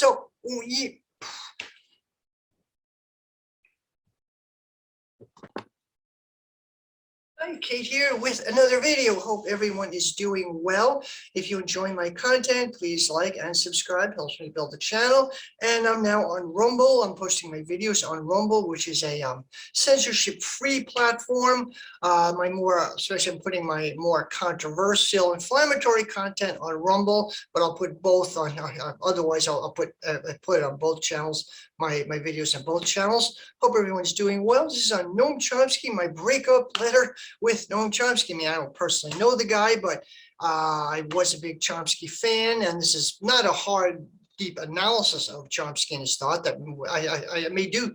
So Hi, Kate here with another video. Hope everyone is doing well. If you enjoy my content, please like and subscribe. Helps me build the channel. And I'm now on Rumble. I'm posting my videos on Rumble, which is a censorship-free platform. Especially I'm putting my more controversial, inflammatory content on Rumble, but I'll put both on. Otherwise, I'll put it on both channels. My videos on both channels. Hope everyone's doing well. This is on Noam Chomsky, my breakup letter with Noam Chomsky. I mean, I don't personally know the guy, but I was a big Chomsky fan, and this is not a hard, deep analysis of Chomsky and his thought. That I may do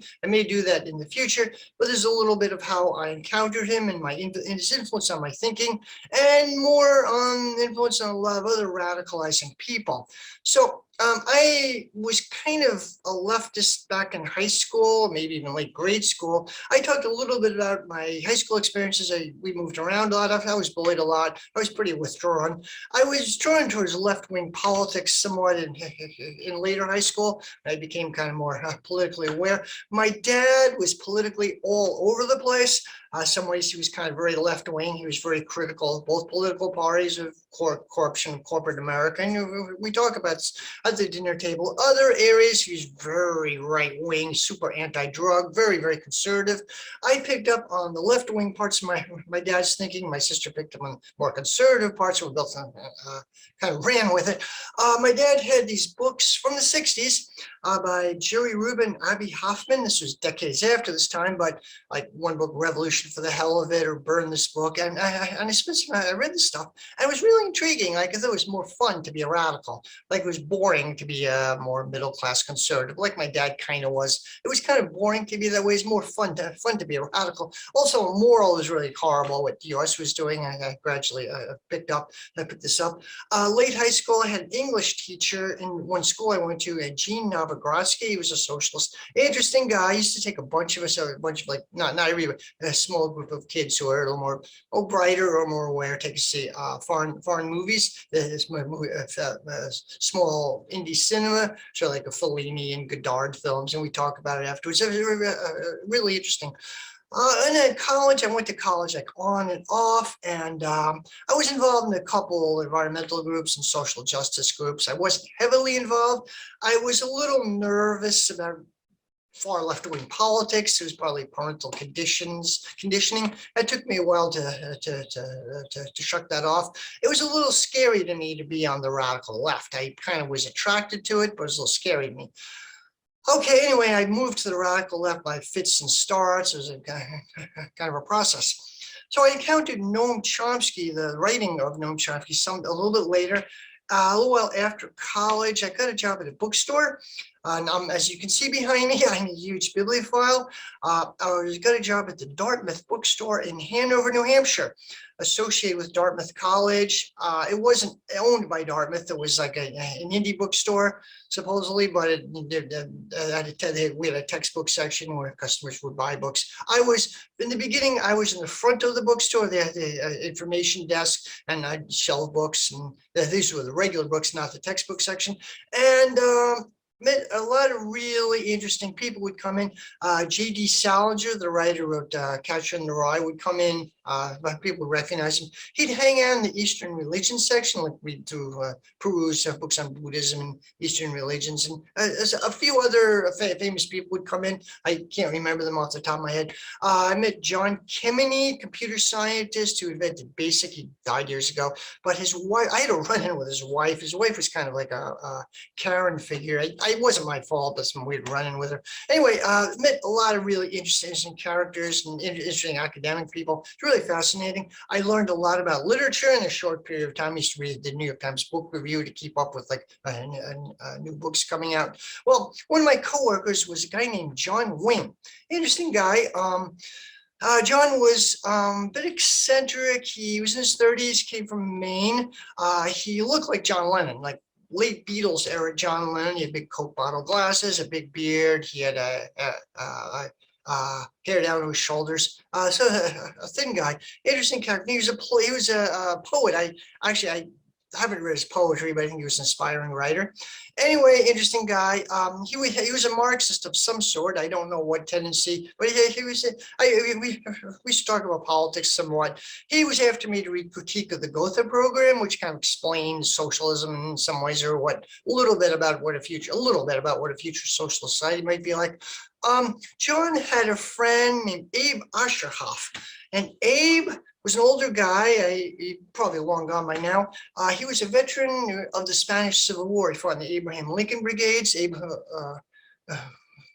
that in the future, but there's a little bit of how I encountered him and his influence on my thinking, and more on influence on a lot of other radicalizing people. So I was kind of a leftist back in high school, maybe even late grade school. I talked a little bit about my high school experiences. We moved around a lot. I was bullied a lot. I was pretty withdrawn. I was drawn towards left-wing politics somewhat in later high school. I became kind of more politically aware. My dad was politically all over the place. Some ways he was kind of very left-wing. He was very critical of both political parties, of corruption of corporate America. And we talk about at the dinner table. Other areas, he was very right-wing, super anti-drug, very, very conservative. I picked up on the left-wing parts of my dad's thinking. My sister picked up on more conservative parts. We built kind of ran with it. My dad had these books from the 60s by Jerry Rubin, Abby Hoffman. This was decades after this time, but like one book, Revolution for the Hell of It, or Burn This Book. And I read this stuff, and it was really intriguing. Like, I thought it was more fun to be a radical. Like, it was boring to be a more middle-class conservative, like my dad kind of was. It was kind of boring to be that way. It's more fun to be a radical. Also, moral is really horrible what the US was doing. I gradually picked this up. Late high school, I had an English teacher in one school I went to, Gene Novogradsky. He was a socialist, interesting guy. He used to take a bunch of us, like, not everybody, a small group of kids who are a little more brighter or more aware, take to see foreign movies. This small indie cinema, so like a Fellini and Godard films, and we talk about it afterwards. It was really interesting. And then college, I went to college like on and off, and I was involved in a couple environmental groups and social justice groups. I wasn't heavily involved. I was a little nervous about far left-wing politics. It was probably parental conditioning. It took me a while to shut that off. It was a little scary to me to be on the radical left. I kind of was attracted to it, but it was a little scary to me. Okay, anyway, I moved to the radical left by fits and starts. It was a kind of a process. So I encountered Noam Chomsky, the writing of Noam Chomsky, a little bit later. A little while after college, I got a job at a bookstore. As you can see behind me, I'm a huge bibliophile. I got a job at the Dartmouth bookstore in Hanover, New Hampshire, associated with Dartmouth College. It wasn't owned by Dartmouth. It was like an indie bookstore, supposedly, but we had a textbook section where customers would buy books. In the beginning, I was in the front of the bookstore. They had the information desk, and I'd shelve books, and these were the regular books, not the textbook section. And met a lot of really interesting people would come in. J.D. Salinger, the writer who wrote Catcher in the Rye, would come in. People would recognize him. He'd hang out in the Eastern religion section, like we do peruse books on Buddhism and Eastern religions. And a few other famous people would come in. I can't remember them off the top of my head. I met John Kemeny, computer scientist who invented BASIC. He died years ago. But his wife, I had a run-in with his wife. His wife was kind of like a Karen figure. It wasn't my fault, but some weird run-in with her. Anyway, met a lot of really interesting characters and interesting academic people. It's really fascinating. I learned a lot about literature in a short period of time. I used to read the New York Times book review to keep up with like new books coming out. Well, one of my coworkers was a guy named John Wing. Interesting guy. John was a bit eccentric. He was in his 30s, came from Maine. He looked like John Lennon, like late Beatles era John Lennon. He had big Coke bottle glasses, a big beard. He had hair down to his shoulders. So a thin guy, interesting character. He was a poet. I haven't read his poetry, but I think he was an inspiring writer. Anyway, interesting guy. He was a Marxist of some sort. I don't know what tendency, but he was. We should talk about politics somewhat. He was after me to read Critique of the Gotha program, which kind of explains socialism in some ways, or a little bit about what a future socialist society might be like. John had a friend named Abe Ascherhoff, and Abe was an older guy. He probably long gone by now. He was a veteran of the Spanish Civil War. He fought in the Abraham Lincoln Brigades. Abe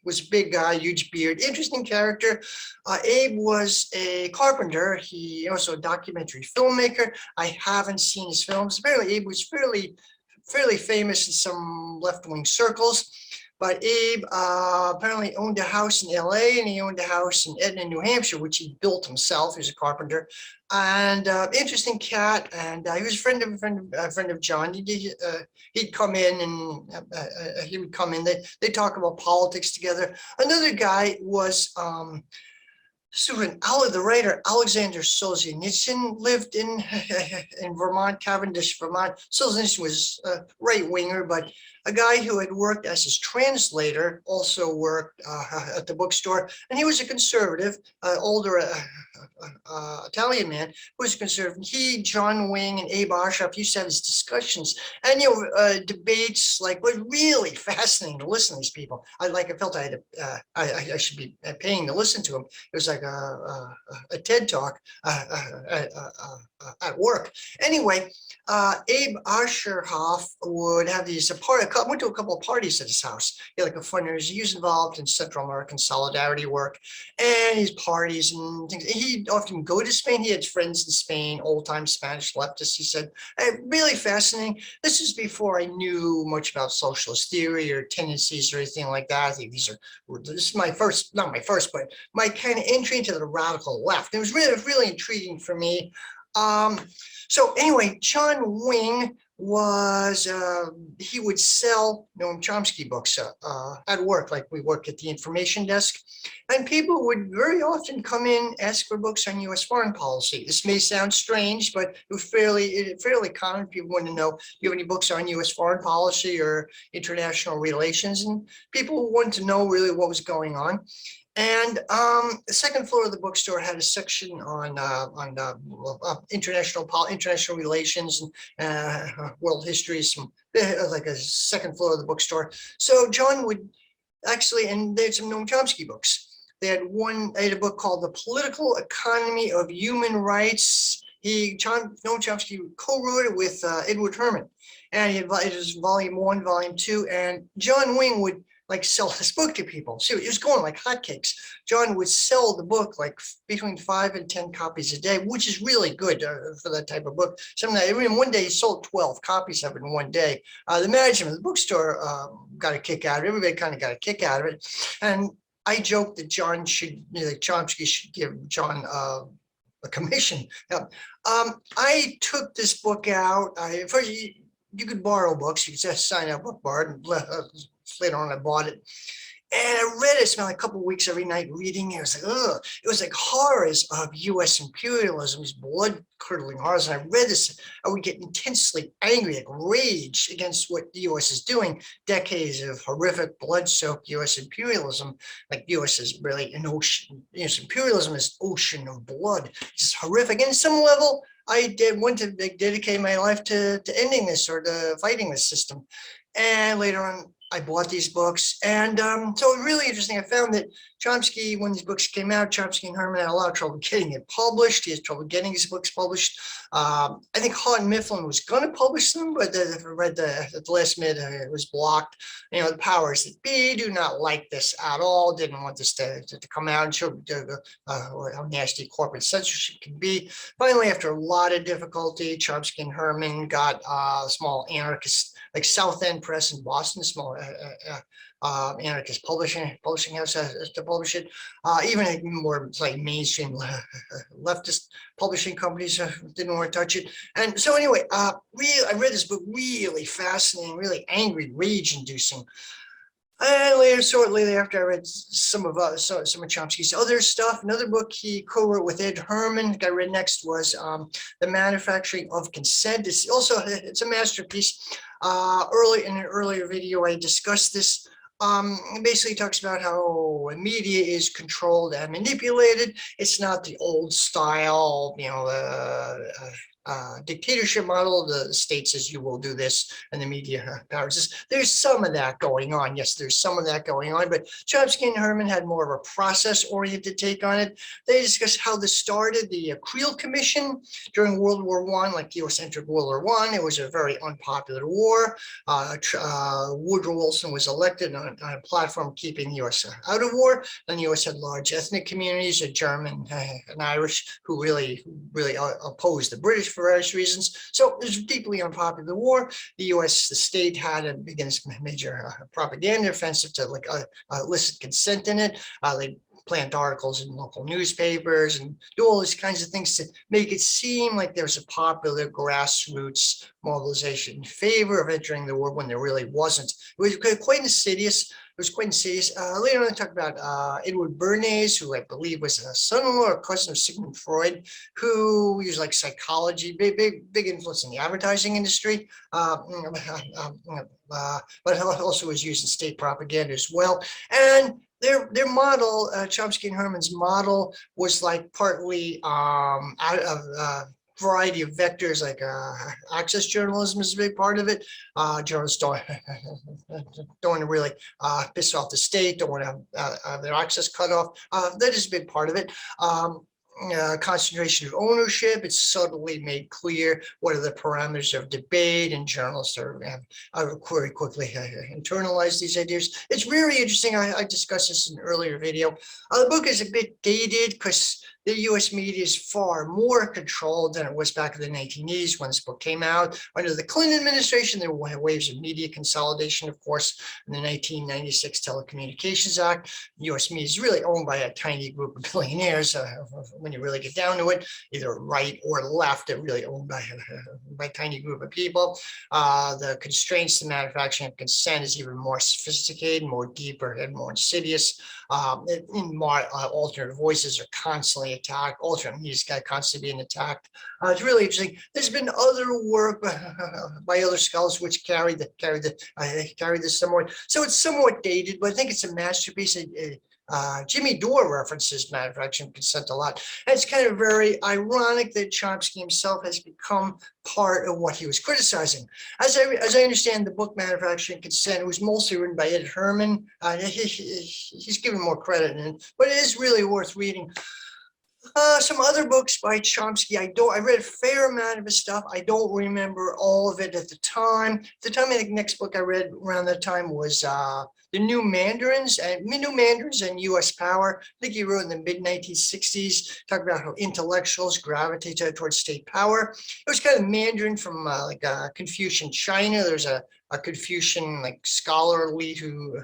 was a big guy, huge beard, interesting character. Abe was a carpenter. He also a documentary filmmaker. I haven't seen his films. Apparently, Abe was fairly famous in some left-wing circles. But Abe apparently owned a house in LA, and he owned a house in Edna, New Hampshire, which he built himself. He was a carpenter, and interesting cat. And he was a friend of John. He'd come in, and he would come in. They talk about politics together. Another guy was the writer Alexander Solzhenitsyn lived in Vermont, Cavendish, Vermont. Solzhenitsyn was a right-winger, but a guy who had worked as his translator, also worked at the bookstore, and he was a conservative, older Italian man who was a conservative. He, John Wing, and Abe Aschoff used to have these discussions and debates. Like, was really fascinating to listen to these people. I felt I had I should be paying to listen to them. It was like a TED talk at work. Anyway, Abe Ascherhoff would have these went to a couple of parties at his house. He had like a fundraiser. He was involved in Central American solidarity work and his parties and things. He'd often go to Spain. He had friends in Spain, old-time Spanish leftists. He said, really fascinating. This is before I knew much about socialist theory or tendencies or anything like that. I think this is my first, not my first, but my kind of entry into the radical left. It was really intriguing for me. So anyway, John Wing was, he would sell Noam Chomsky books at work, like we work at the information desk, and people would very often come in, ask for books on U.S. foreign policy. This may sound strange, but it was fairly common. People want to know, do you have any books on U.S. foreign policy or international relations? And people wanted to know really what was going on. And the second floor of the bookstore had a section on international relations and world history, like a second floor of the bookstore. So John would actually, and they had some Noam Chomsky books. They had a book called The Political Economy of Human Rights. Noam Chomsky co-wrote it with Edward Herman, and it was volume 1, volume 2, and John Wing would like sell this book to people. So it was going like hotcakes. John would sell the book like between 5 and 10 copies a day, which is really good for that type of book. One day he sold 12 copies of it in one day. The management of the bookstore got a kick out of it. Everybody kind of got a kick out of it. And I joked that Chomsky should give John a commission. I took this book out. First, you could borrow books. You could just sign up Book Bar, and later on I bought it. And I read it, spent like a couple of weeks every night reading it. It was like, ugh. It was like horrors of U.S. imperialism, these blood-curdling horrors. And I read this, I would get intensely angry, like rage against what the U.S. is doing. Decades of horrific, blood-soaked U.S. imperialism. Like U.S. is really an ocean. U.S. imperialism is ocean of blood. It's just horrific. And at some level, I want to dedicate my life to ending this or to fighting this system. And later on, I bought these books, and so really interesting. I found that Chomsky, when these books came out, Chomsky and Herman had a lot of trouble getting it published. He had trouble getting his books published. I think Houghton Mifflin was going to publish them, but at the last minute, it was blocked. The powers that be do not like this at all. Didn't want this to come out and show how nasty corporate censorship can be. Finally, after a lot of difficulty, Chomsky and Herman got a small anarchist, like South End Press in Boston, small anarchist publishing house to publish it. Even more like mainstream leftist publishing companies didn't want to touch it. And so anyway, I read this book, really fascinating, really angry, rage-inducing. And later, shortly thereafter, I read some of Chomsky's other stuff. Another book he co-wrote with Ed Herman. I read next was The Manufacturing of Consent. It's a masterpiece. Early in an earlier video, I discussed this. It basically talks about how media is controlled and manipulated. It's not the old style, dictatorship model. The state says you will do this, and the media powers this. There's some of that going on. Yes, there's some of that going on, but Chomsky and Herman had more of a process-oriented take on it. They discussed how this started. The Creel Commission during World War I, like the U.S. entered World War I, it was a very unpopular war. Woodrow Wilson was elected on a platform keeping the U.S. out of war, and the U.S. had large ethnic communities, German and Irish, who really opposed the British for various reasons. So it was a deeply unpopular war. The U.S., the state, had to begin this major propaganda offensive to elicit consent in it. They plant articles in local newspapers and do all these kinds of things to make it seem like there's a popular grassroots mobilization in favor of entering the war when there really wasn't. It was quite insidious. Later on, I talked about Edward Bernays, who I believe was a son-in-law or cousin of Sigmund Freud, who used like psychology, big influence in the advertising industry, but also was used in state propaganda as well. And their model, Chomsky and Herman's model, was like partly out of variety of vectors, like access journalism is a big part of it. Journalists don't want to really piss off the state, don't want to have their access cut off. That is a big part of it. Concentration of ownership. It's subtly made clear what are the parameters of debate, and journalists have very quickly internalized these ideas. It's really interesting. I discussed this in an earlier video. The book is a bit dated because the U.S. media is far more controlled than it was back in the 1980s when this book came out. Under the Clinton administration, there were waves of media consolidation, of course. In the 1996 Telecommunications Act, the U.S. media is really owned by a tiny group of billionaires. When you really get down to it, either right or left, they're really owned by a tiny group of people. The constraints to manufacturing of consent is even more sophisticated, more deeper, and more insidious. Alternate voices are constantly attacked. Alternate media is constantly being attacked. It's really interesting. There's been other work by other scholars which carry this somewhat. So it's somewhat dated, but I think it's a masterpiece. Jimmy Dore references manufacturing consent a lot. And it's kind of very ironic that Chomsky himself has become part of what he was criticizing. As I understand the book Manufacturing Consent, it was mostly written by Ed Herman. He's given more credit in it, but it is really worth reading. Some other books by Chomsky. I read a fair amount of his stuff. I don't remember all of it at the time. At the time, I think the next book I read around that time was The New Mandarins and U.S. Power. I think he wrote in the mid-1960s, talking about how intellectuals gravitate towards state power. It was kind of Mandarin from Confucian China. There's a Confucian scholar elite who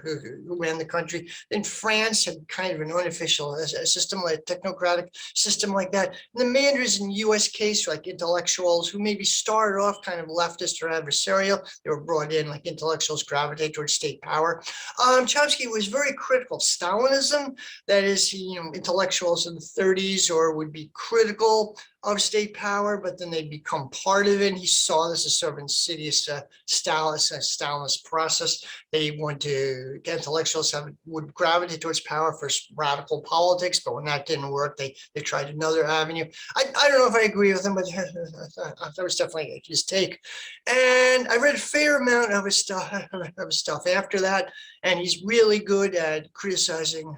ran the country. Then France had kind of an unofficial system, like a technocratic system like that. And the Mandarins in the U.S. case, like intellectuals who maybe started off kind of leftist or adversarial, they were brought in like intellectuals gravitate towards state power. Chomsky was very critical of Stalinism. That is, intellectuals in the 30s would be critical of state power, but then they'd become part of it. And he saw this as sort of insidious Stalinist process. They intellectuals would gravitate towards power for radical politics, but when that didn't work, they tried another avenue. I don't know if I agree with him, but that was definitely his take. And I read a fair amount of his stuff after that, and he's really good at critiquing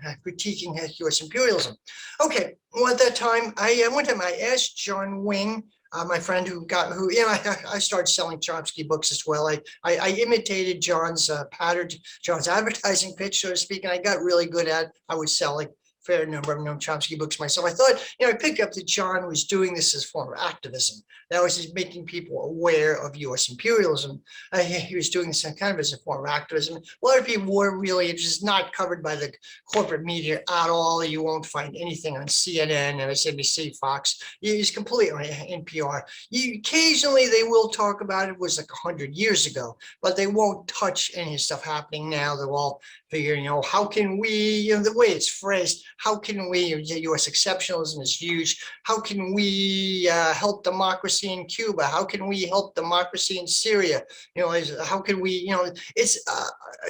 U.S. imperialism. Okay, well, at that time, one time I asked John Wing, my friend I started selling Chomsky books as well. I imitated John's pattern, John's advertising pitch, so to speak, and I got really good at. I would sell like fair number of Noam Chomsky books myself. I thought, I picked up that John was doing this as a form of activism. That was just making people aware of U.S. imperialism. He was doing this kind of as a form of activism. A lot of people were really just not covered by the corporate media at all. You won't find anything on CNN, MSNBC, Fox. It's completely on NPR. Occasionally they will talk about it. It was like 100 years ago, but they won't touch any stuff happening now. They'll all figure, how can we, the way it's phrased, how can we, U.S. exceptionalism is huge. How can we help democracy in Cuba? How can we help democracy in Syria? How can we, it's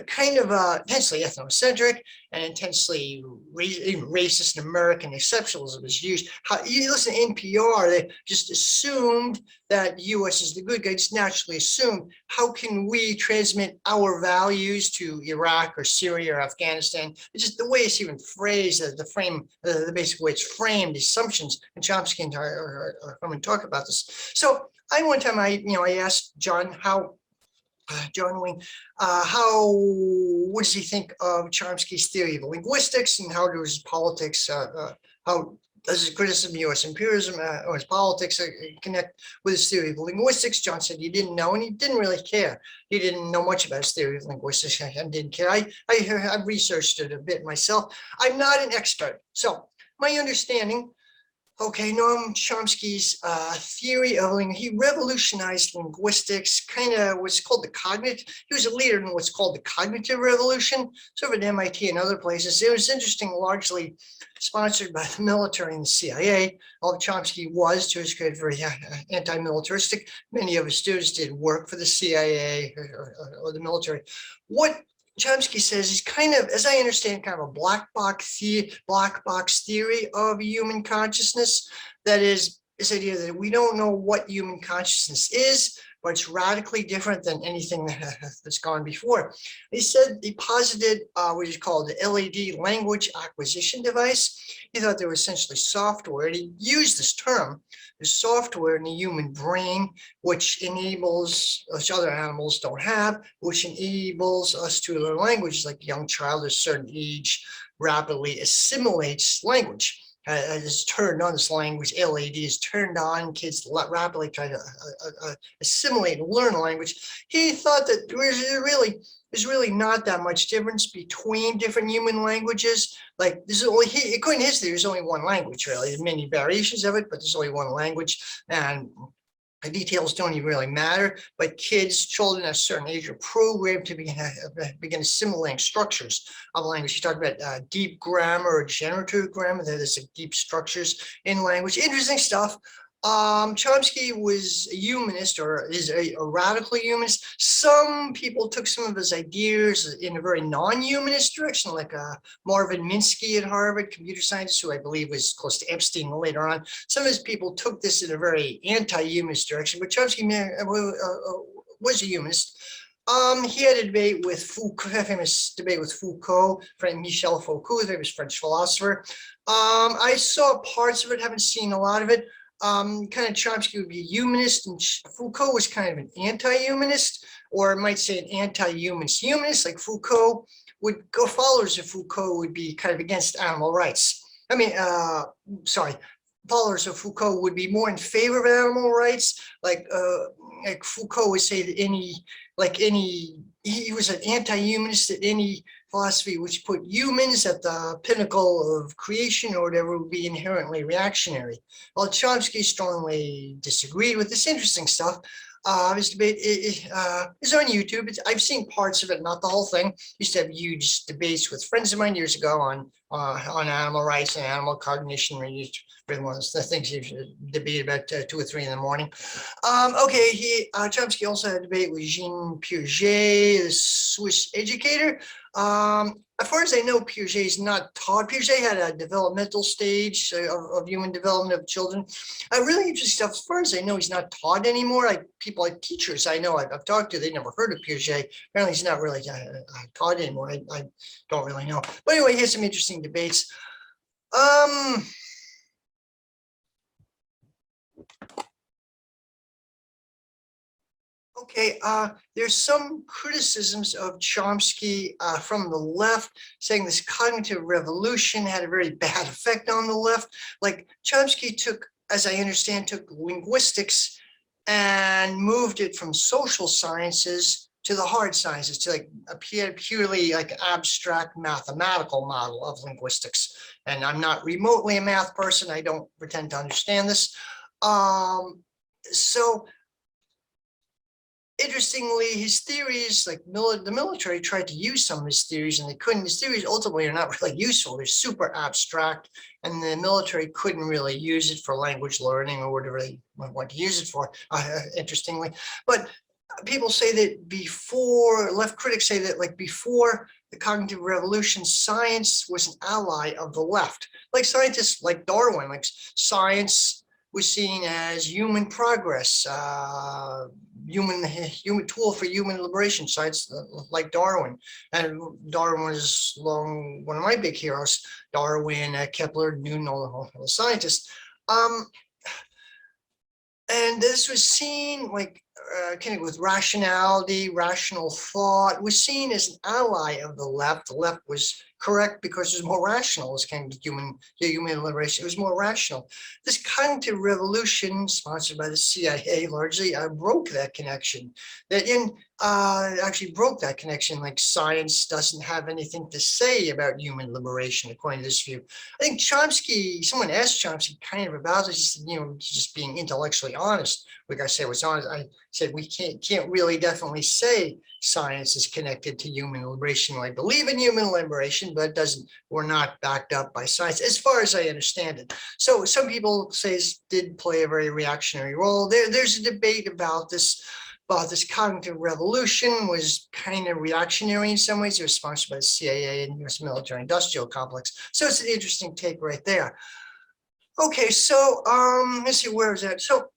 kind of intensely ethnocentric and intensely racist and American exceptionalism is huge. You listen to NPR, they just assumed that U.S. is the good guy, just naturally assumed, how can we transmit our values to Iraq or Syria or Afghanistan? It's just the way it's even phrased, the basic way it's framed, the assumptions, and Chomsky and I talk about this. So one time I asked John John Wing, what does he think of Chomsky's theory of linguistics, and how does politics, how does his criticism of U.S. imperialism or his politics connect with his theory of linguistics? John said he didn't know, and he didn't really care. He didn't know much about his theory of linguistics and didn't care. I researched it a bit myself. I'm not an expert. So my understanding, Noam Chomsky's theory of linguistics, he revolutionized linguistics, kind of what's called the cognitive, he was a leader in what's called the cognitive revolution, sort of at MIT and other places. It was interesting, largely sponsored by the military and the CIA. Although Chomsky was, to his credit, very anti-militaristic. Many of his students did work for the CIA or the military. What Chomsky says is kind of, as I understand, kind of a black box theory of human consciousness. That is, this idea that we don't know what human consciousness is, but it's radically different than anything that's gone before. He posited what he called the LED, language acquisition device. He thought there was essentially software, and he used this term, the software in the human brain, which enables, which other animals don't have, which enables us to learn language. Like a young child at a certain age rapidly assimilates language. Is turned on, this language LED is turned on, kids rapidly try to assimilate and learn a language. He thought that there's really not that much difference between different human languages. Like according to his theory, there's only one language, really. There's many variations of it, but there's only one language. And the details don't even really matter, but children at a certain age are programmed to begin assimilating structures of language. You talk about deep grammar or generative grammar. There's deep structures in language. Interesting stuff. Chomsky was a humanist, or is a radical humanist. Some people took some of his ideas in a very non-humanist direction, like Marvin Minsky at Harvard, computer scientist, who I believe was close to Epstein later on. Some of his people took this in a very anti-humanist direction, but Chomsky was a humanist. He had a debate with Foucault, a famous debate with Foucault, Michel Foucault, the famous French philosopher. I saw parts of it, haven't seen a lot of it. Kind of Chomsky would be a humanist, and Foucault was kind of an anti-humanist, or I might say an anti-humanist. Like Foucault would go, followers of Foucault would be kind of against animal rights. Followers of Foucault would be more in favor of animal rights. Like Foucault would say that he was an anti-humanist, that any philosophy which put humans at the pinnacle of creation or whatever would be inherently reactionary. Well, Chomsky strongly disagreed with this. Interesting stuff. His debate is on YouTube. I've seen parts of it, not the whole thing. Used to have huge debates with friends of mine years ago on animal rights and animal cognition. We used one of the things you debate about 2 or 3 in the morning. Chomsky also had a debate with Jean Piaget, the Swiss educator. As far as I know, Piaget is not taught. Piaget had a developmental stage of human development of children. Really interesting stuff. As far as I know, he's not taught anymore. Like people, like teachers I know I've talked to, they never heard of Piaget. Apparently, he's not really taught anymore. I don't really know. But anyway, he had some interesting debates. Okay, there's some criticisms of Chomsky from the left, saying this cognitive revolution had a very bad effect on the left. Like Chomsky took, as I understand, took linguistics and moved it from social sciences to the hard sciences, to like a purely like abstract mathematical model of linguistics. And I'm not remotely a math person. I don't pretend to understand this. So interestingly, his theories, like the military tried to use some of his theories and they couldn't. His theories ultimately are not really useful. They're super abstract and the military couldn't really use it for language learning or whatever they want to use it for, interestingly. But people say that before, left critics say that like before the cognitive revolution, science was an ally of the left. Like scientists like Darwin, like science was seen as human progress, human tool for human liberation, science like Darwin. And Darwin was one of my big heroes, Darwin, Kepler, Newton, all the scientists. And this was seen like kind of with rationality, rational thought, was seen as an ally of the left. The left was correct because it was more rational. This kind of human liberation. It was more rational. This cognitive revolution, sponsored by the CIA, largely broke that connection. Actually broke that connection. Like science doesn't have anything to say about human liberation, according to this view. I think Chomsky. Someone asked Chomsky kind of about this. He said, just being intellectually honest. Like I said, was honest. I said we can't really definitely say science is connected to human liberation. I believe in human liberation, but we're not backed up by science, as far as I understand it. So some people say it did play a very reactionary role. There's a debate about this cognitive revolution was kind of reactionary in some ways. It was sponsored by the CIA and US military industrial complex. So it's an interesting take right there. Okay, so let's see, where is that? So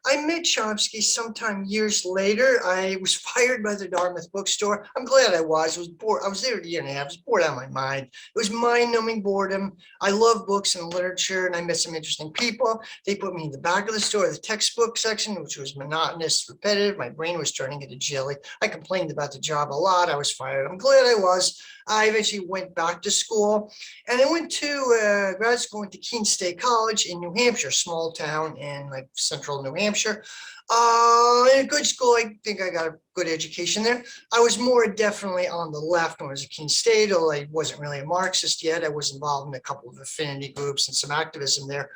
I met Chomsky sometime years later. I was fired by the Dartmouth bookstore. I'm glad I was. I was bored. I was there a year and a half. I was bored out of my mind. It was mind-numbing boredom. I love books and literature, and I met some interesting people. They put me in the back of the store, the textbook section, which was monotonous, repetitive. My brain was turning into jelly. I complained about the job a lot. I was fired. I'm glad I was. I eventually went back to school, and I went to grad school, went to Keene State College in New Hampshire, small town in like central New Hampshire. In a good school, I think I got a good education there. I was more definitely on the left when I was at Keene State, although I wasn't really a Marxist yet. I was involved in a couple of affinity groups and some activism there.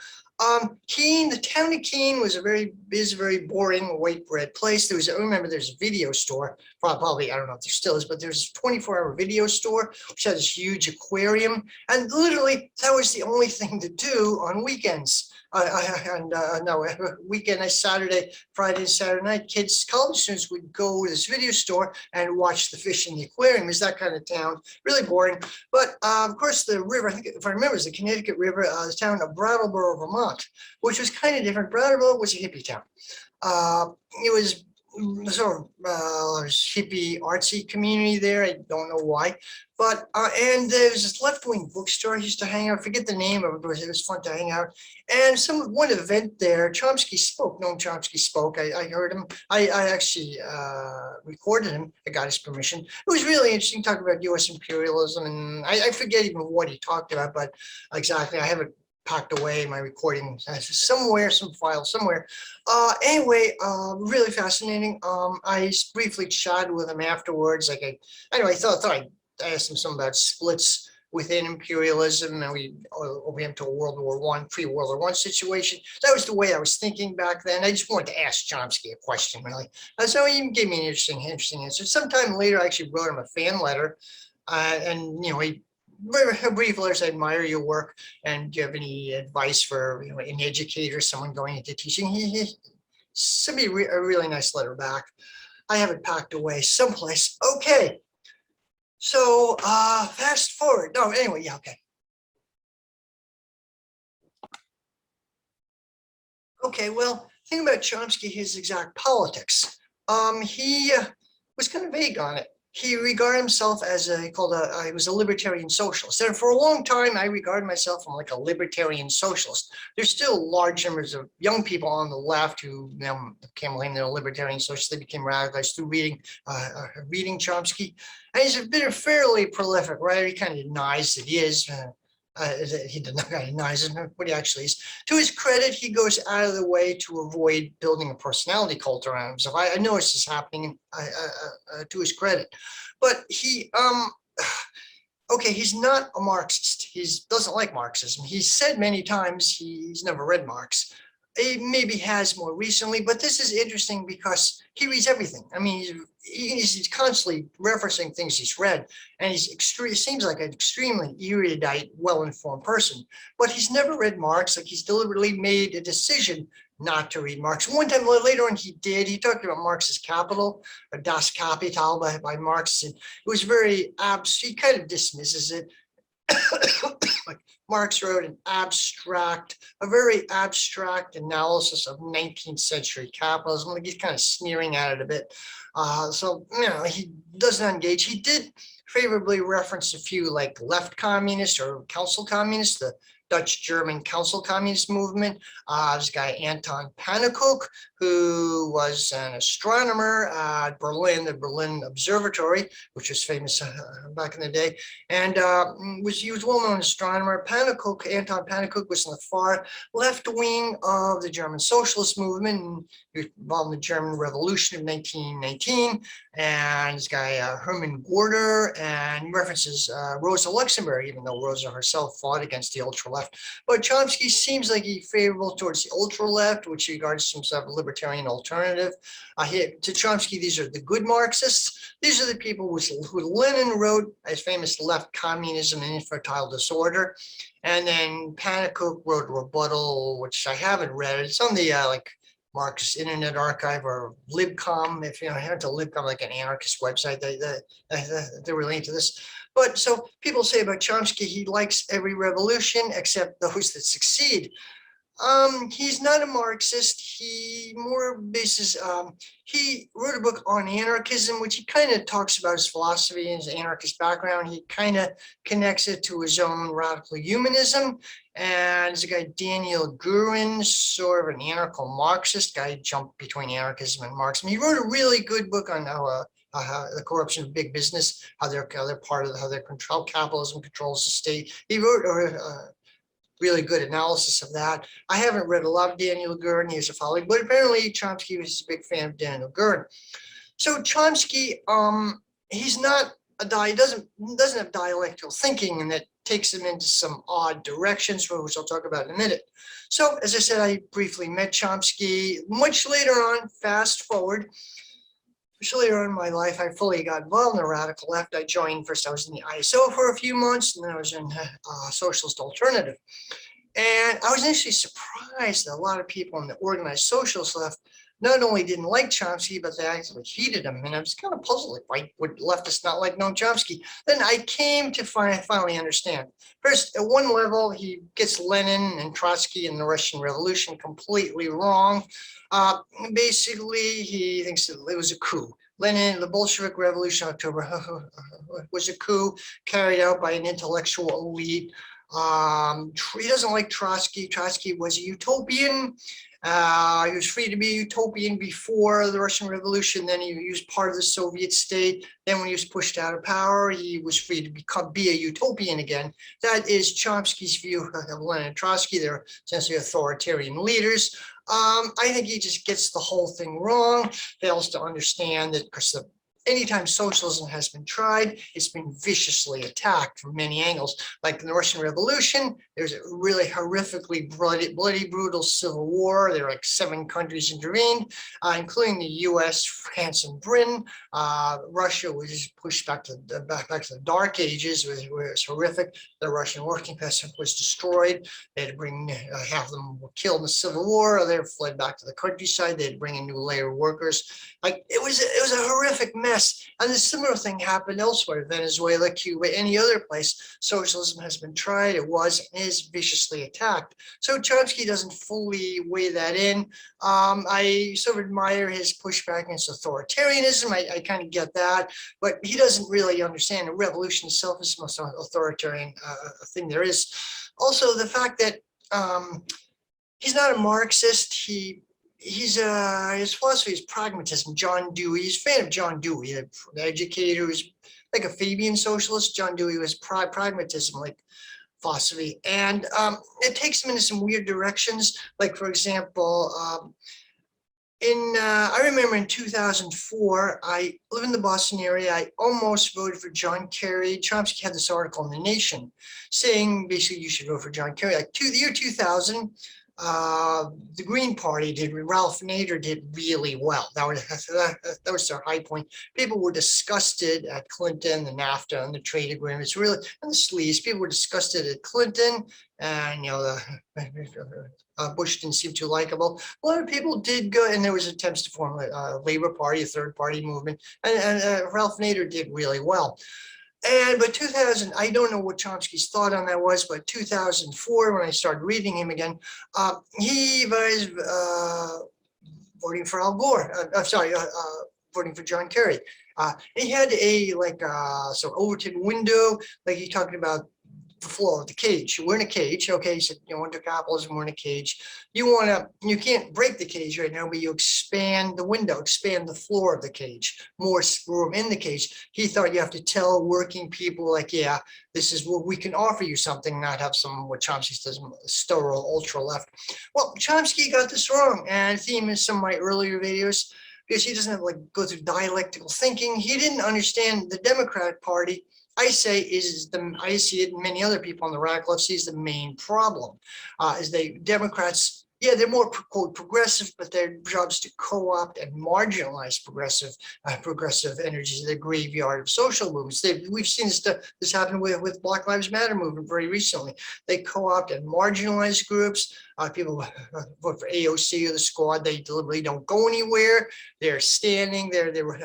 Keene, the town of Keene is a very boring white bread place. I remember there's a video store, probably, I don't know if there still is, but there's a 24-hour video store, which had this huge aquarium. And literally that was the only thing to do on weekends. Weekend, Saturday, Friday, and Saturday night, college students would go to this video store and watch the fish in the aquarium. It's that kind of town, really boring. But of course, the river, I think if I remember, is the Connecticut River, the town of Brattleboro, Vermont, which was kind of different. Brattleboro was a hippie town. It was sort of hippie artsy community there. I don't know why, but and there's this left-wing bookstore I used to hang out. I forget the name of it, but it was fun to hang out. And one event there, Chomsky spoke. Noam Chomsky spoke. I heard him. I actually recorded him. I got his permission. It was really interesting talking about U.S. imperialism, and I forget even what he talked about, but exactly, I have it packed away, my recording somewhere, some file somewhere. Anyway, really fascinating. I briefly chatted with him afterwards. Like I thought I asked him something about splits within imperialism, and we went to a World War I, pre-World War I situation. That was the way I was thinking back then. I just wanted to ask Chomsky a question, really. So he gave me an interesting answer. Sometime later, I actually wrote him a fan letter, and he brief letters. I admire your work, and do you have any advice for an educator, someone going into teaching? He sent me a really nice letter back. I have it packed away someplace. Okay, so fast forward. No, anyway, yeah, okay. Okay, well, think about Chomsky, his exact politics. He was kind of vague on it. he regarded himself as he was a libertarian socialist. And for a long time, I regarded myself as like a libertarian socialist. There's still large numbers of young people on the left who became claim they're libertarian socialists. They became radicalized through reading Chomsky. And he's been a fairly prolific writer. He kind of denies that he is. He denies what he actually is. To his credit, he goes out of the way to avoid building a personality cult around himself. I noticed this happening to his credit. But okay, he's not a Marxist. He doesn't like Marxism. He's said many times he's never read Marx. He maybe has more recently, but this is interesting because he reads everything. I mean, he's constantly referencing things he's read, and seems like an extremely erudite, well-informed person, but he's never read Marx. Like, he's deliberately made a decision not to read Marx. One time later on, he did. He talked about Marx's Capital, or Das Kapital by Marx, and it was very he kind of dismisses it. Like, Marx wrote a very abstract analysis of 19th century capitalism. Like, he's kind of sneering at it a bit. So, he doesn't engage. He did favorably reference a few like left communists or council communists, the Dutch-German council communist movement. This guy, Anton Pannekoek, who was an astronomer at the Berlin Observatory, which was famous back in the day. And he was a well-known astronomer. Anton Pannekoek was in the far left wing of the German socialist movement, and he was involved in the German Revolution of 1919. And this guy, Hermann Gorder, and references Rosa Luxemburg, even though Rosa herself fought against the ultra-left. But Chomsky seems like he's favorable towards the ultra-left, which regards himself as a libertarian alternative. To Chomsky, these are the good Marxists. These are the people who Lenin wrote as famous Left Communism and Infantile Disorder. And then Pannekoek wrote a rebuttal, which I haven't read. It's on the Marxist Internet Archive, or Libcom. If you head to Libcom, like an anarchist website, they're related to this. But so people say about Chomsky, he likes every revolution except those that succeed. He's not a Marxist. He wrote a book on anarchism, which he kind of talks about his philosophy and his anarchist background. He kind of connects it to his own radical humanism. And there's a guy, Daniel Gurin, sort of an anarcho-Marxist guy, jumped between anarchism and Marxism. He wrote a really good book on how the corruption of big business, how capitalism controls the state. He wrote really good analysis of that. I haven't read a lot of Daniel Gurin. He's a following, but apparently Chomsky was a big fan of Daniel Gurin. So Chomsky, he's not he doesn't have dialectical thinking, and that takes him into some odd directions, which I'll talk about in a minute. So, as I said, I briefly met Chomsky. Much later on, fast forward, much later on in my life, I fully got involved in the radical left. I was in the ISO for a few months, and then I was in Socialist Alternative. And I was initially surprised that a lot of people in the organized socialist left not only didn't like Chomsky, but they actually hated him. And I was kind of puzzled, like, why would leftists not like Noam Chomsky? Then I came to finally understand. First, at one level, he gets Lenin and Trotsky and the Russian Revolution completely wrong. Basically, he thinks that it was a coup. The Bolshevik Revolution in October was a coup carried out by an intellectual elite. He doesn't like Trotsky. Trotsky was a utopian. He was free to be a utopian before the Russian Revolution. Then he was part of the Soviet state. Then when he was pushed out of power, he was free to be a utopian again. That is Chomsky's view of Lenin and Trotsky. They're essentially authoritarian leaders. I think he just gets the whole thing wrong, fails to understand that because anytime socialism has been tried, it's been viciously attacked from many angles. Like in the Russian Revolution, there's a really horrifically bloody, brutal civil war. There were like 7 countries intervened, including the US, France, and Britain. Russia was pushed back to the Dark Ages, where it was horrific. The Russian working class was destroyed. They had to bring, half of them were killed in the Civil War, or they fled back to the countryside. They had to bring in new layer of workers. Like, it was a horrific mess. US. And a similar thing happened elsewhere, Venezuela, Cuba, any other place. Socialism has been tried, it was and is viciously attacked. So Chomsky doesn't fully weigh that in. I sort of admire his pushback against authoritarianism. I kind of get that, but he doesn't really understand the revolution itself is the most authoritarian thing there is. Also, the fact that he's not a Marxist. His philosophy is pragmatism. John Dewey, he's a fan of John Dewey, an educator who's like a Fabian socialist. John Dewey was pragmatism, like philosophy, and it takes him into some weird directions. Like, for example, I remember in 2004, I live in the Boston area. I almost voted for John Kerry. Chomsky had this article in The Nation saying basically you should vote for John Kerry. Like the year 2000, the Green Party did, Ralph Nader did really well. That was their high point. People were disgusted at Clinton, the NAFTA, and the trade agreements, really, and the sleaze. People were disgusted at Clinton, and Bush didn't seem too likable. A lot of people did go, and there was attempts to form a Labor Party, a third party movement, and Ralph Nader did really well. But 2000, I don't know what Chomsky's thought on that was, but 2004, when I started reading him again, he was voting for Al Gore. Voting for John Kerry. He had a sort of Overton window, like he talking about the floor of the cage. We're in a cage. Okay, he said, under capitalism, we're in a cage. You can't break the cage right now, but you expand the window, expand the floor of the cage, more room in the cage. He thought you have to tell working people, like, yeah, this is what we can offer you something, not have some, what Chomsky says, sterile, ultra left. Well, Chomsky got this wrong, and theme in some of my earlier videos, because he doesn't have go through dialectical thinking. He didn't understand the Democratic Party. I say I see it, and many other people on the radical left see is the main problem. Is Democrats, yeah, they're more quote progressive, but their job is to co-opt and marginalize progressive energies, the graveyard of social movements. We've seen this happen with Black Lives Matter movement very recently. They co-opt and marginalize groups. People vote for AOC or the Squad. They deliberately don't go anywhere. They're standing there. They were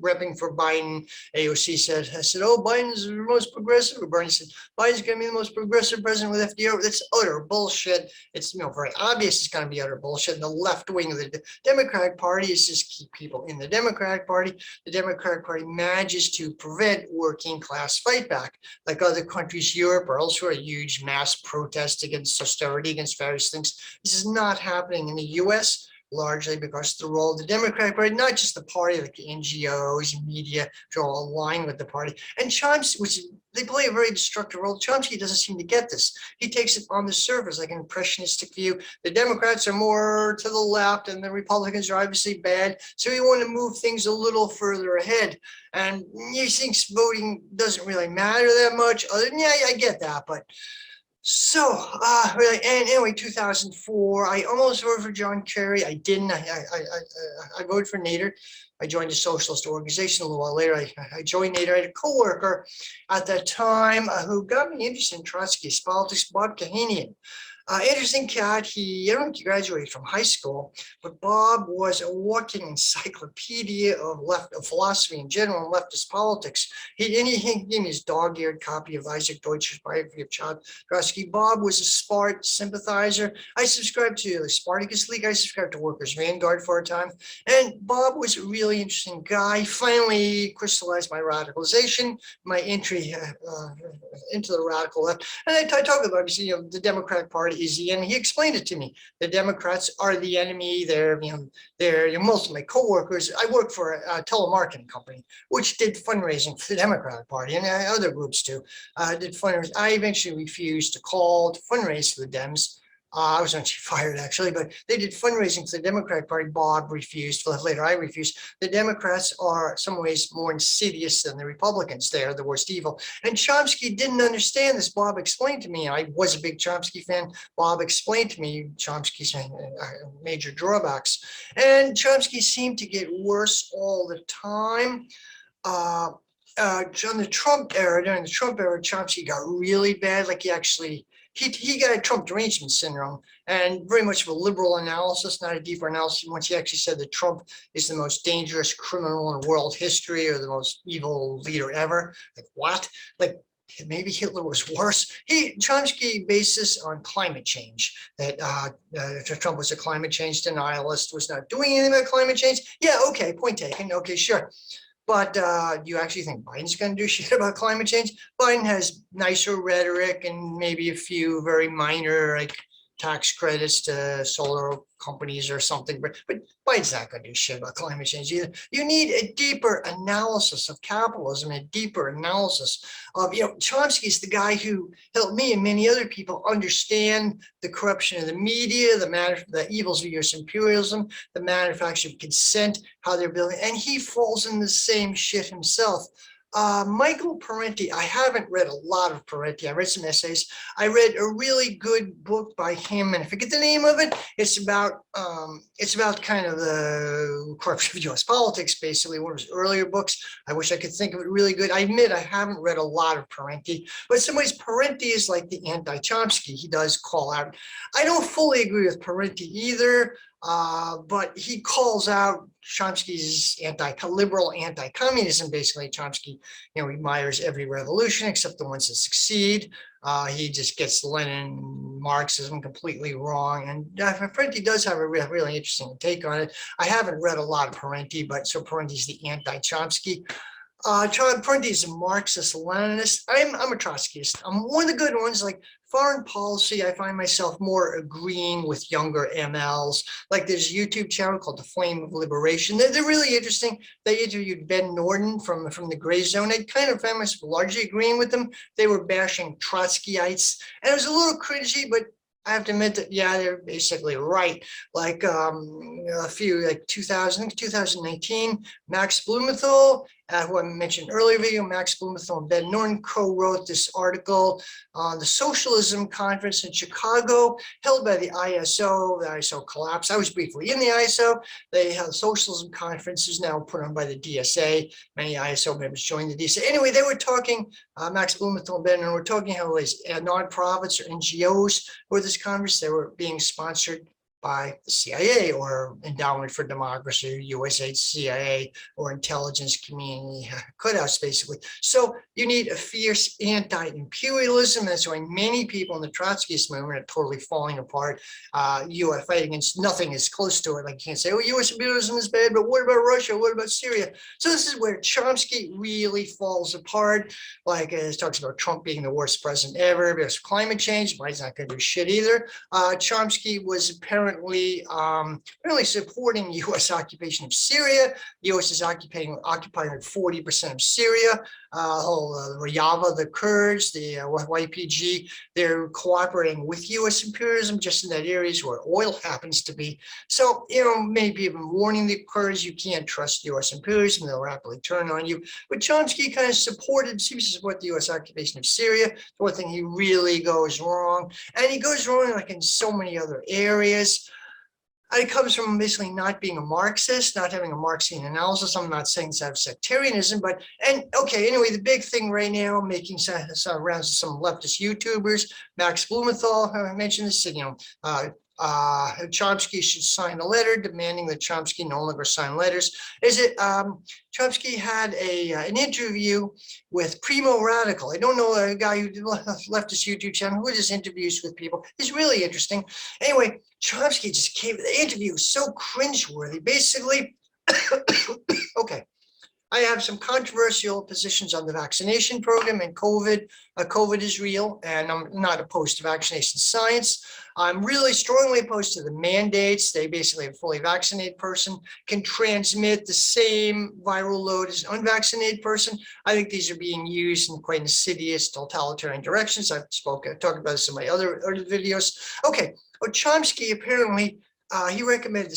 repping for Biden. AOC said, oh, Biden's the most progressive. Or Bernie said, Biden's going to be the most progressive president with FDR. That's utter bullshit. It's very obvious it's going to be utter bullshit. And the left wing of the Democratic Party is just keep people in the Democratic Party. The Democratic Party manages to prevent working class fight back. Like other countries, Europe or elsewhere, huge mass protests against austerity, against various things. This is not happening in the US, largely because of the role of the Democratic Party, not just the party, like the NGOs and media, which are all aligned with the party. And Chomsky, they play a very destructive role. Chomsky doesn't seem to get this. He takes it on the surface, like an impressionistic view. The Democrats are more to the left and the Republicans are obviously bad. So you want to move things a little further ahead. And he thinks voting doesn't really matter that much. Other than, yeah, I get that, but so, really, and anyway, 2004, I almost voted for John Kerry. I didn't. I voted for Nader. I joined a socialist organization a little while later. I joined Nader. I had a coworker at that time who got me interested in Trotsky's politics, Bob Kahanian. Interesting cat. I don't think he graduated from high school, but Bob was a walking encyclopedia of philosophy in general and leftist politics. He gave me his dog-eared copy of Isaac Deutsch's biography of Trotsky. Bob was a Spartan sympathizer. I subscribed to the Spartacus League. I subscribed to Workers' Vanguard for a time. And Bob was a really interesting guy. Finally crystallized my radicalization, my entry into the radical left. And I talk about, the Democratic Party is the enemy. He explained it to me. The Democrats are the enemy. They're most of my coworkers. I work for a telemarketing company, which did fundraising for the Democratic Party and other groups too. Did fundraising. I eventually refused to call to fundraise for the Dems. I was actually fired, actually, but they did fundraising for the Democratic Party. Bob refused. Later, I refused. The Democrats are, in some ways, more insidious than the Republicans. They are the worst evil. And Chomsky didn't understand this. Bob explained to me. I was a big Chomsky fan. Bob explained to me Chomsky's major drawbacks. And Chomsky seemed to get worse all the time. During the Trump era, Chomsky got really bad. Like he actually he got a Trump derangement syndrome, and very much of a liberal analysis, not a deeper analysis. Once he actually said that Trump is the most dangerous criminal in world history or the most evil leader ever. Like what? Like maybe Hitler was worse. Chomsky bases on climate change, that Trump was a climate change denialist, was not doing anything about climate change. Yeah, okay, point taken. Okay, sure. But do you actually think Biden's going to do shit about climate change? Biden has nicer rhetoric and maybe a few very minor, like tax credits to solar companies or something, but Biden's not going to do shit about climate change either. You need a deeper analysis of capitalism, a deeper analysis of, Chomsky's the guy who helped me and many other people understand the corruption of the media, the evils of U.S. imperialism, the manufacture of consent, how they're building, and he falls in the same shit himself. Michael Parente, I haven't read a lot of Parente. I read some essays. I read a really good book by him, and I forget the name of it. It's about kind of the corruption of U.S. politics, basically, one of his earlier books. I wish I could think of it really good. I admit I haven't read a lot of Parente, but in some ways Parente is like the anti-Chomsky. He does call out. I don't fully agree with Parente either. But he calls out Chomsky's liberal anti-communism. Basically, Chomsky, admires every revolution except the ones that succeed. He just gets Lenin Marxism completely wrong. And Parente does have a really interesting take on it. I haven't read a lot of Parente, but so Parente's the anti-Chomsky. Parente is a Marxist-Leninist. I'm a Trotskyist. I'm one of the good ones, like foreign policy. I find myself more agreeing with younger MLs. Like there's a YouTube channel called The Flame of Liberation. They're really interesting. They interviewed Ben Norden from the Gray Zone. I kind of found myself largely agreeing with them. They were bashing Trotskyites. And it was a little cringy, but I have to admit that, yeah, they're basically right. Like a few, like 2019, Max Blumenthal, who I mentioned earlier video, Max Blumenthal and Ben Norden co-wrote this article on the Socialism Conference in Chicago, held by the ISO. The ISO collapsed. I was briefly in the ISO. They had the Socialism Conference is now put on by the DSA. Many ISO members joined the DSA. Anyway, they were talking, Max Blumenthal and Ben Norden were talking how these nonprofits or NGOs were this conference. They were being sponsored by the CIA or Endowment for Democracy, USAID, CIA, or intelligence community cutouts, basically. So you need a fierce anti-imperialism. That's why many people in the Trotskyist movement are totally falling apart. You are fighting against nothing is close to it. Like you can't say, oh, US imperialism is bad, but what about Russia? What about Syria? So this is where Chomsky really falls apart. Like it talks about Trump being the worst president ever. There's climate change. Biden's not going to do shit either. Chomsky was apparently supporting U.S. occupation of Syria. The U.S. is occupying 40% of Syria. Rojava, the Kurds, the YPG, they're cooperating with U.S. imperialism just in that areas where oil happens to be. So, maybe even warning the Kurds, you can't trust U.S. imperialism, they'll rapidly turn on you. But Chomsky kind of seems to support the U.S. occupation of Syria. The one thing he really goes wrong, and he goes wrong like in so many other areas. It comes from basically not being a Marxist, not having a Marxian analysis. I'm not saying to have sectarianism, anyway, the big thing right now, making some rounds of some leftist YouTubers, Max Blumenthal, I mentioned this, Chomsky should sign a letter demanding that Chomsky no longer sign letters. Chomsky had an interview with Primo Radical. I don't know a guy who left his YouTube channel who does interviews with people. He's really interesting. Anyway, Chomsky just gave the interview so cringeworthy. Basically, okay. I have some controversial positions on the vaccination program and COVID. COVID is real, and I'm not opposed to vaccination science. I'm really strongly opposed to the mandates. They basically, a fully vaccinated person can transmit the same viral load as an unvaccinated person. I think these are being used in quite insidious totalitarian directions. I've talked about this in my other videos. Okay, well, Chomsky apparently he recommended,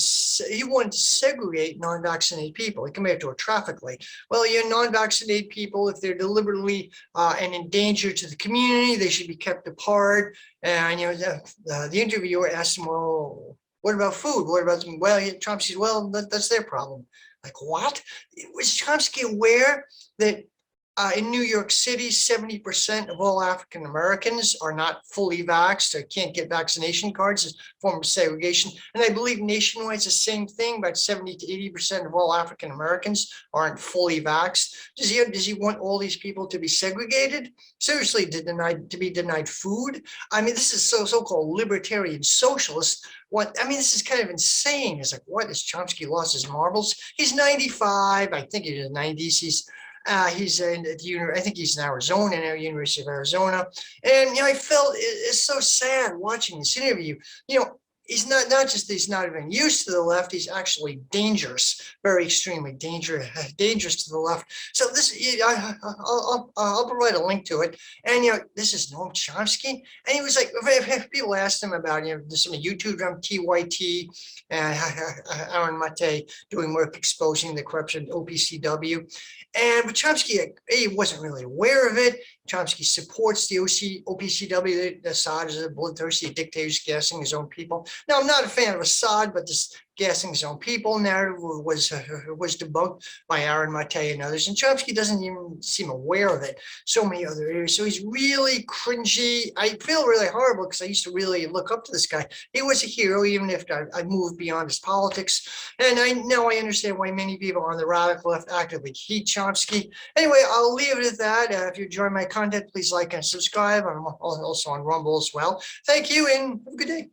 he wanted to segregate non-vaccinated people. He compared it to a traffic light. Well, non-vaccinated people, if they're deliberately and in danger to the community, they should be kept apart. And, the interviewer asked him, well, what about food? What about them? Well, Chomsky said, well, that's their problem. Like, what? Was Chomsky aware that In New York City, 70% of all African Americans are not fully vaxxed or can't get vaccination cards as a form of segregation. And I believe nationwide it's the same thing, about 70 to 80% of all African Americans aren't fully vaxxed. Does he want all these people to be segregated? Seriously, to be denied food? I mean, this is so-called libertarian socialists. This is kind of insane. It's like, what? Has Chomsky lost his marbles? He's 95. I think he's in the 90s. He's in the I think he's in Arizona, now University of Arizona. And I felt it's so sad watching this interview. He's not just he's not even used to the left, he's actually dangerous, very extremely dangerous to the left. So this, I'll provide a link to it. And this is Noam Chomsky, and he was like, people asked him about some YouTube from TYT and Aaron Mate doing work exposing the corruption of OPCW, but Chomsky, he wasn't really aware of it. Chomsky supports the OPCW. Assad is a bloodthirsty dictator gassing his own people. Now, I'm not a fan of Assad, but this gassing his own people narrative was debunked by Aaron Mate and others. And Chomsky doesn't even seem aware of it. So many other areas. So he's really cringy. I feel really horrible because I used to really look up to this guy. He was a hero, even if I moved beyond his politics. And now I understand why many people on the radical left actively hate Chomsky. Anyway, I'll leave it at that. If you enjoy my content, please like and subscribe. I'm also on Rumble as well. Thank you and have a good day.